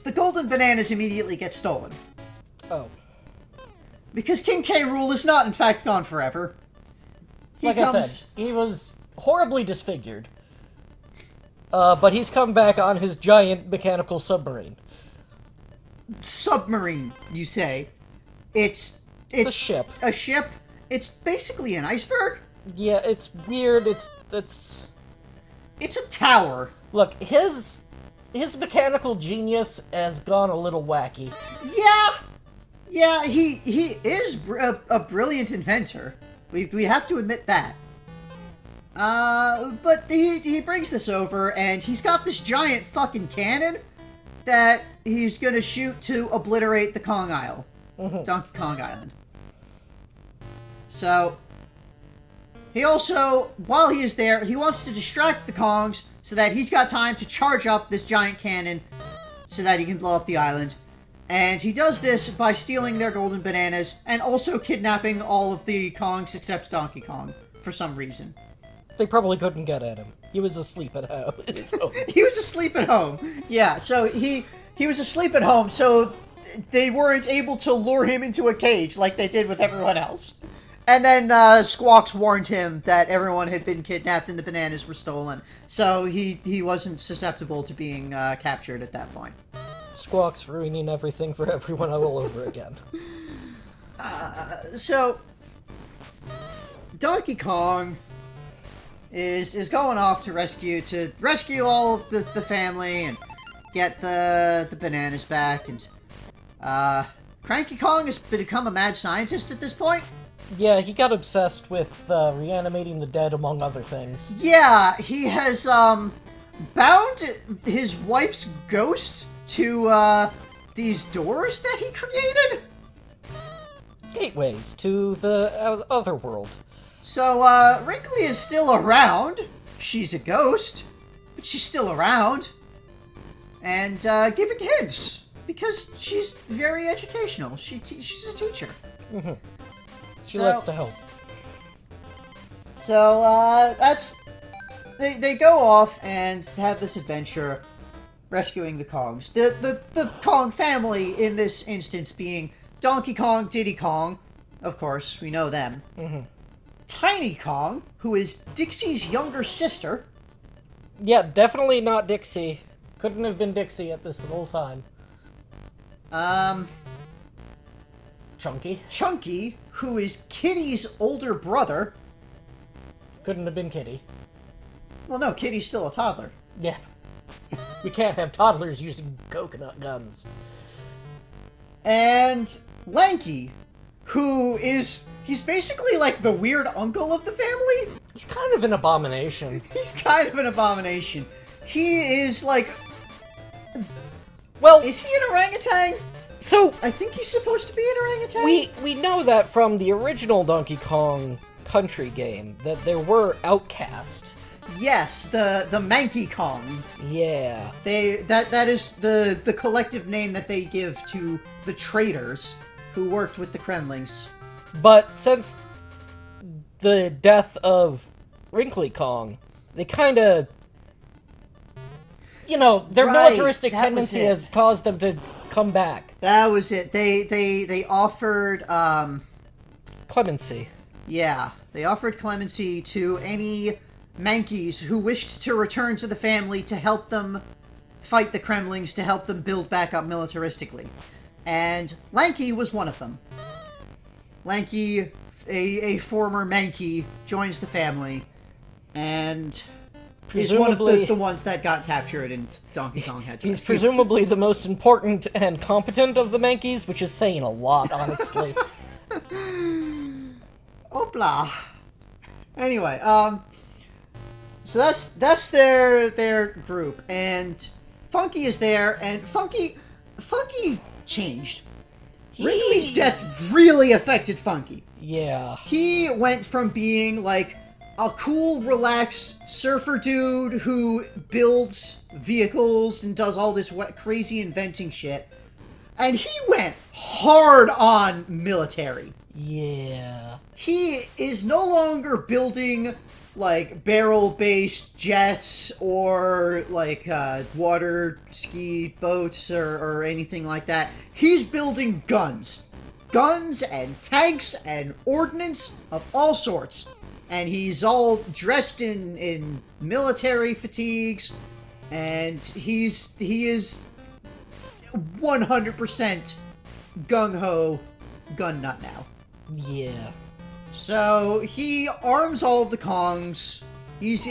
the golden bananas immediately get stolen. Oh. Because King K. Rool is not, in fact, gone forever. I said, he was horribly disfigured. But he's come back on his giant mechanical submarine. Submarine, you say? It's a ship. A ship? It's basically an iceberg? Yeah, it's weird. It's a tower. Look, his mechanical genius has gone a little wacky. Yeah, he is a brilliant inventor. We have to admit that. But he brings this over, and he's got this giant fucking cannon that he's gonna shoot to obliterate the Kong Isle. Donkey Kong Island. So, he also, while he is there, he wants to distract the Kongs so that he's got time to charge up this giant cannon so that he can blow up the island. And he does this by stealing their golden bananas and also kidnapping all of the Kongs except Donkey Kong for some reason. They probably couldn't get at him. He was asleep at home. He was asleep at home. Yeah, so he was asleep at home, so they weren't able to lure him into a cage like they did with everyone else. And then Squawks warned him that everyone had been kidnapped and the bananas were stolen. So he wasn't susceptible to being captured at that point. Squawks ruining everything for everyone all over again. So Donkey Kong is going off to rescue all of the family and get the bananas back. And Cranky Kong has become a mad scientist at this point. Yeah, he got obsessed with reanimating the dead, among other things. Yeah, he has bound his wife's ghost to these doors that he created. Gateways to the other world. So Wrinkly is still around. She's a ghost, but she's still around. And giving hints, because she's very educational. She's a teacher. Mm-hmm. She likes to help. So, they go off and have this adventure rescuing the Kongs. The Kong family in this instance being Donkey Kong, Diddy Kong, of course, we know them. Mm-hmm. Tiny Kong, who is Dixie's younger sister. Yeah, definitely not Dixie. Couldn't have been Dixie at this whole time. Chunky, who is Kitty's older brother. Couldn't have been Kitty. Well, no, Kitty's still a toddler. Yeah. We can't have toddlers using coconut guns. And Lanky, who is... He's basically like the weird uncle of the family. He's kind of an abomination. He's kind of an abomination. He is like... Well... Is he an orangutan? So... I think he's supposed to be an orangutan. We know that from the original Donkey Kong Country game, that there were outcasts. Yes, the Manky Kong. Yeah. That is the collective name that they give to the traders who worked with the Kremlings. But since the death of Wrinkly Kong, they kind of, their militaristic tendency has caused them to come back. That was it. They offered clemency. Yeah, they offered clemency to any Mankeys who wished to return to the family to help them fight the Kremlings, to help them build back up militaristically. And Lanky was one of them. Lanky, a former Mankey, joins the family, and is one of the ones that got captured and Donkey Kong had to rescue. He's presumably the most important and competent of the Mankeys, which is saying a lot, honestly. Oh, blah. Anyway, so that's their group, and Funky is there, and Funky changed. Wrinkly's death really affected Funky. Yeah. He went from being like a cool, relaxed surfer dude who builds vehicles and does all this crazy inventing shit, and he went hard on military. Yeah. He is no longer building like barrel-based jets or like water ski boats or anything like that. He's building guns. Guns and tanks and ordnance of all sorts. And he's all dressed in military fatigues, and he is 100% gung-ho gun nut now. Yeah. So he arms all of the Kongs. He's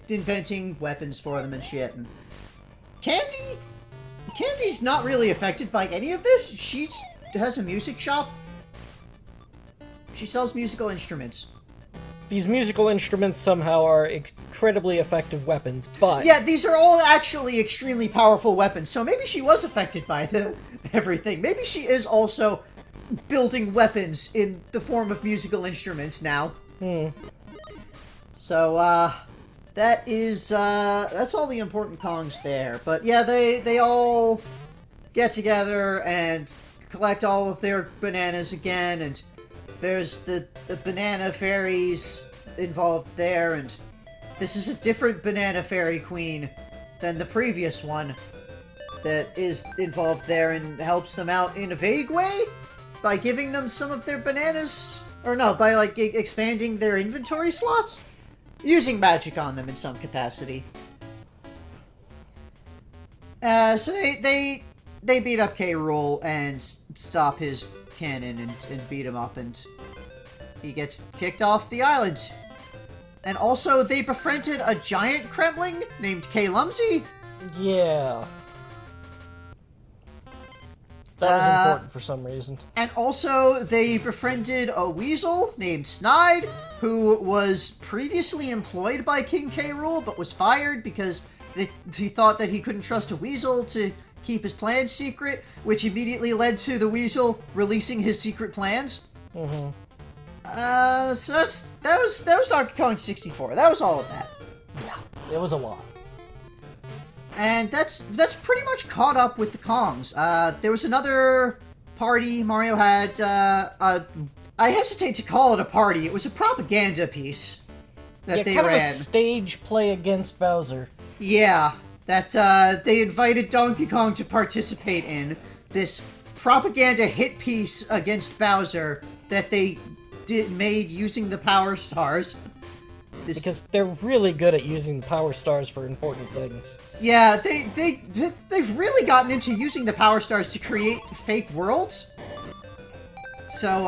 inventing weapons for them and shit. And Candy's not really affected by any of this. She has a music shop. She sells musical instruments. These musical instruments somehow are incredibly effective weapons, but... Yeah, these are all actually extremely powerful weapons, so maybe she was affected by everything. Maybe she is also building weapons in the form of musical instruments now. So, that's all the important Kongs there. But yeah, they all get together and collect all of their bananas again, and there's the banana fairies involved there, and this is a different banana fairy queen than the previous one that is involved there and helps them out in a vague way by giving them some of their bananas, or no, by like expanding their inventory slots, using magic on them in some capacity. So they beat up K. Rool and stop his cannon and beat him up, and he gets kicked off the island. And also, they befriended a giant Kremling named K. Lumsy. Yeah. That was important for some reason. And also, they befriended a weasel named Snide, who was previously employed by King K. Rool, but was fired because he thought that he couldn't trust a weasel to keep his plans secret, which immediately led to the weasel releasing his secret plans. Mm-hmm. So that was Donkey Kong 64. That was all of that. Yeah, it was a lot. And that's pretty much caught up with the Kongs. There was another party Mario had. I hesitate to call it a party. It was a propaganda piece that they kind ran. Of a stage play against Bowser. Yeah, that they invited Donkey Kong to participate in this propaganda hit piece against Bowser that they made using the Power Stars. Because they're really good at using the Power Stars for important things. Yeah, they've really gotten into using the Power Stars to create fake worlds. So,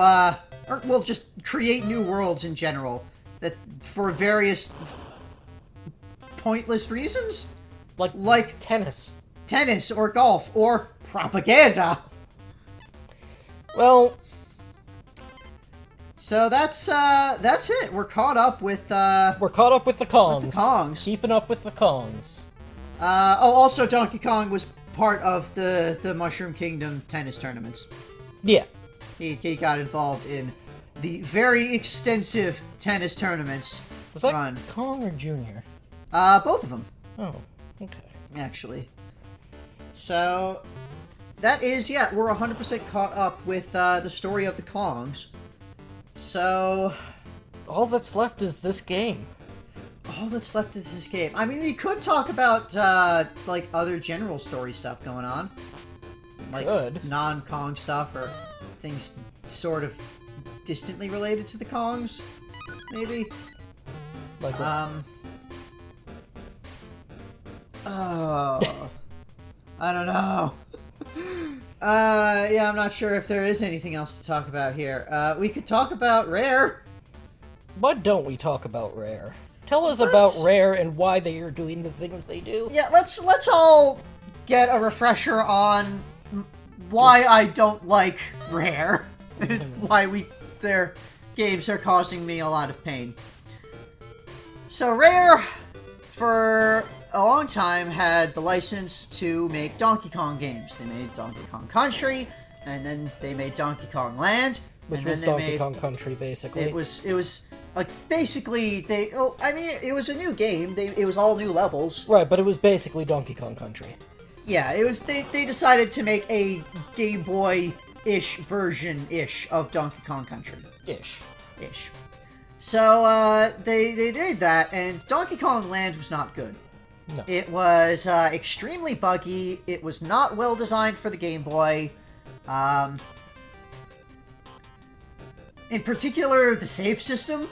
or, well, just create new worlds in general, that for various pointless reasons. Like tennis. Tennis, or golf, or propaganda. Well... So that's it. We're caught up with the Kongs. Keeping up with the Kongs. Also Donkey Kong was part of the Mushroom Kingdom tennis tournaments. Yeah. He got involved in the very extensive tennis tournaments. Was that Kong or Junior? Both of them. Oh, okay. Actually. So, that is, yeah, we're 100% caught up with the story of the Kongs. So, all that's left is this game. All that's left is this game. I mean, we could talk about, like, other general story stuff going on. Like, non-Kong stuff, or things sort of distantly related to the Kongs, maybe? Like what? Oh. I don't know. Yeah, I'm not sure if there is anything else to talk about here. We could talk about Rare. Why don't we talk about Rare? Tell us about Rare and why they are doing the things they do. Yeah, let's all get a refresher on why I don't like Rare and why their games are causing me a lot of pain. So Rare, for a long time, had the license to make Donkey Kong games. They made Donkey Kong Country, and then they made Donkey Kong Land, which was Donkey Kong Country, basically. It was like basically it was a new game. It was all new levels. Right, but it was basically Donkey Kong Country. Yeah, it was. They decided to make a Game Boy-ish version-ish of Donkey Kong Country. Ish. So, they did that, and Donkey Kong Land was not good. No. It was extremely buggy. It was not well designed for the Game Boy. In particular, the save system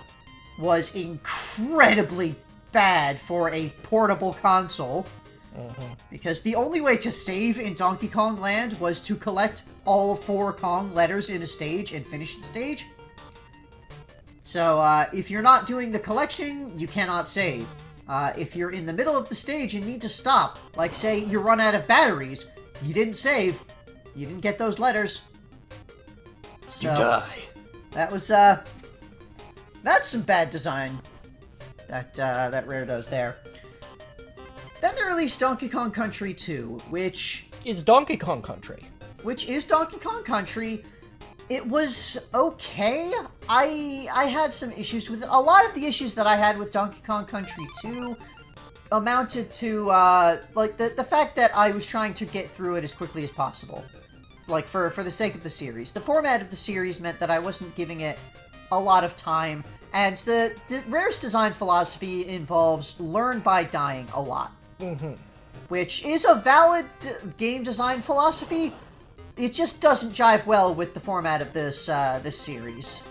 was incredibly bad for a portable console. Because the only way to save in Donkey Kong Land was to collect all 4 Kong letters in a stage and finish the stage. So, if you're not doing the collection, you cannot save. If you're in the middle of the stage and need to stop, like say you run out of batteries, you didn't save, you didn't get those letters. So, you die. That was, that's some bad design that Rare does there. Then they released Donkey Kong Country 2, which is Donkey Kong Country. Which is Donkey Kong Country. It was okay. I had some issues with it. A lot of the issues that I had with Donkey Kong Country 2 amounted to, like, the fact that I was trying to get through it as quickly as possible. Like, for the sake of the series. The format of the series meant that I wasn't giving it a lot of time, and the Rare's design philosophy involves learn by dying a lot. Which is a valid game design philosophy. It just doesn't jive well with the format of this series,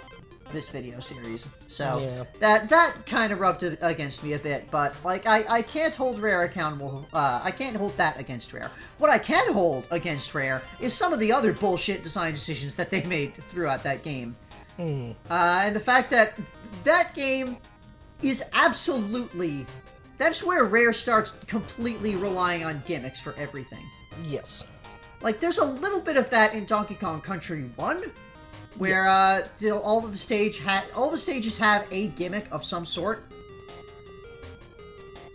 this video series. So that kind of rubbed it against me a bit. But like, I can't hold Rare accountable. I can't hold that against Rare. What I can hold against Rare is some of the other bullshit design decisions that they made throughout that game. And the fact that that game is absolutely. That's where Rare starts completely relying on gimmicks for everything. Yes. Like, there's a little bit of that in Donkey Kong Country 1, where all the stages have a gimmick of some sort.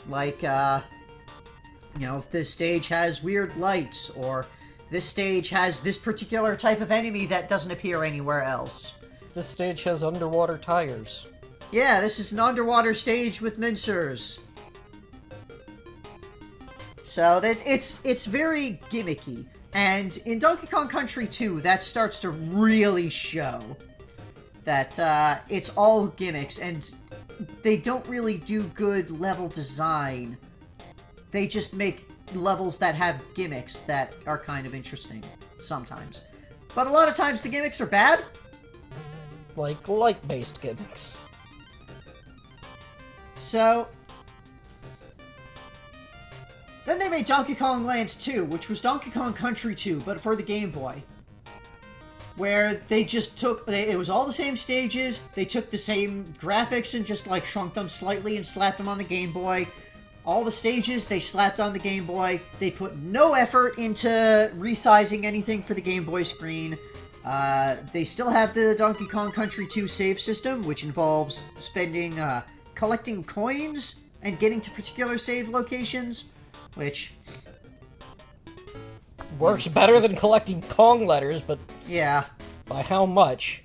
Like, you know, this stage has weird lights, or this stage has this particular type of enemy that doesn't appear anywhere else. This stage has underwater tires. Yeah, this is an underwater stage with mincers. So it's very gimmicky. And in Donkey Kong Country 2, that starts to really show that it's all gimmicks, and they don't really do good level design. They just make levels that have gimmicks that are kind of interesting sometimes. But a lot of times the gimmicks are bad. Like light-based gimmicks. So then they made Donkey Kong Land 2, which was Donkey Kong Country 2, but for the Game Boy. Where they just took, it was all the same stages, they took the same graphics and just like shrunk them slightly and slapped them on the Game Boy. All the stages they slapped on the Game Boy. They put no effort into resizing anything for the Game Boy screen. They still have the Donkey Kong Country 2 save system, which involves collecting coins and getting to particular save locations. Which works better than collecting Kong letters, but yeah, by how much?